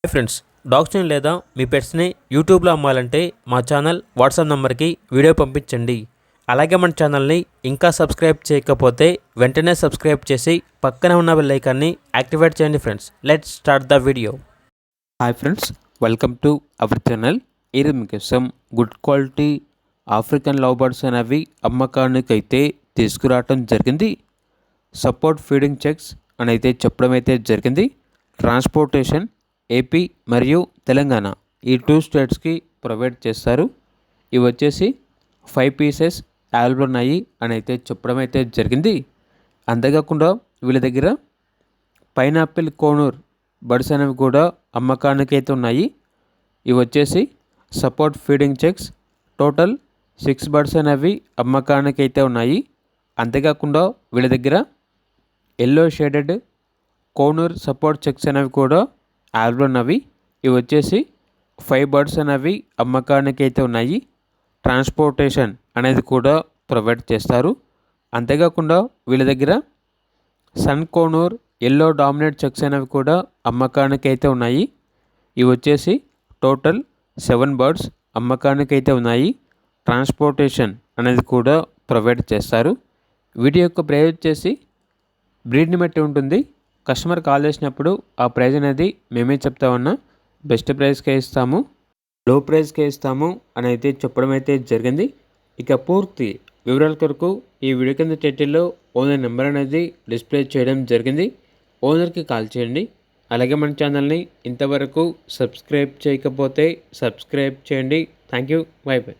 Hi friends, డాగ్స్ని లేదా మీ పెట్స్ని యూట్యూబ్లో అమ్మాలంటే మా ఛానల్ వాట్సాప్ నెంబర్కి వీడియో పంపించండి. అలాగే మన ఛానల్ని ఇంకా సబ్స్క్రైబ్ చేయకపోతే వెంటనే సబ్స్క్రైబ్ చేసి పక్కనే ఉన్న బెల్ ఐకాన్ని యాక్టివేట్ చేయండి. Friends, let's start the video. Hi friends, welcome to our channel. ఈరోజు మీకోసం good quality African love birds అనేవి అమ్మకానికి అయితే తీసుకురావటం జరిగింది. సపోర్ట్ ఫీడింగ్ చెక్స్ అని అయితే చెప్పడం అయితే జరిగింది. ట్రాన్స్పోర్టేషన్ ఏపీ మరియు తెలంగాణ ఈ 2 స్టేట్స్కి ప్రొవైడ్ చేస్తారు. ఇవి వచ్చేసి 5 పీసెస్ అవైలబుల్ ఉన్నాయి అని అయితే చెప్పడం అయితే జరిగింది. అంతేకాకుండా వీళ్ళ దగ్గర పైనాపిల్ కోనూర్ బర్డ్స్ అనేవి కూడా అమ్మకానికి అయితే ఉన్నాయి. ఇవి వచ్చేసి support feeding checks total 6 birds అనేవి అమ్మకానికి అయితే ఉన్నాయి. అంతేకాకుండా వీళ్ళ దగ్గర yellow shaded conure support checks అనేవి కూడా అవైలబుల్ ఉన్నవి. ఇవి వచ్చేసి 5 బర్డ్స్ అనేవి అమ్మకానికి అయితే ఉన్నాయి. ట్రాన్స్పోర్టేషన్ అనేది కూడా ప్రొవైడ్ చేస్తారు. అంతేకాకుండా వీళ్ళ దగ్గర sun conure yellow dominate checks అనేవి కూడా అమ్మకానికి అయితే ఉన్నాయి. ఇవి వచ్చేసి టోటల్ 7 బర్డ్స్ అమ్మకానికి అయితే ఉన్నాయి. ట్రాన్స్పోర్టేషన్ అనేది కూడా ప్రొవైడ్ చేస్తారు. వీటి యొక్క ప్రైస్ వచ్చేసి బ్రీడ్ని బట్టి ఉంటుంది. కస్టమర్ కాల్ చేసినప్పుడు ఆ ప్రైస్ అనేది మేమే చెప్తామన్నా బెస్ట్ ప్రైస్కే ఇస్తాము, లో ప్రైస్కే ఇస్తాము అని అయితే చెప్పడం అయితే జరిగింది. ఇక పూర్తి వివరాల కొరకు ఈ వీడియో కింద టైటిల్లో ఓనర్ నెంబర్ అనేది డిస్ప్లే చేయడం జరిగింది. ఓనర్కి కాల్ చేయండి. అలాగే మన ఛానల్ని ఇంతవరకు సబ్స్క్రైబ్ చేయకపోతే సబ్స్క్రైబ్ చేయండి. Thank you. By by.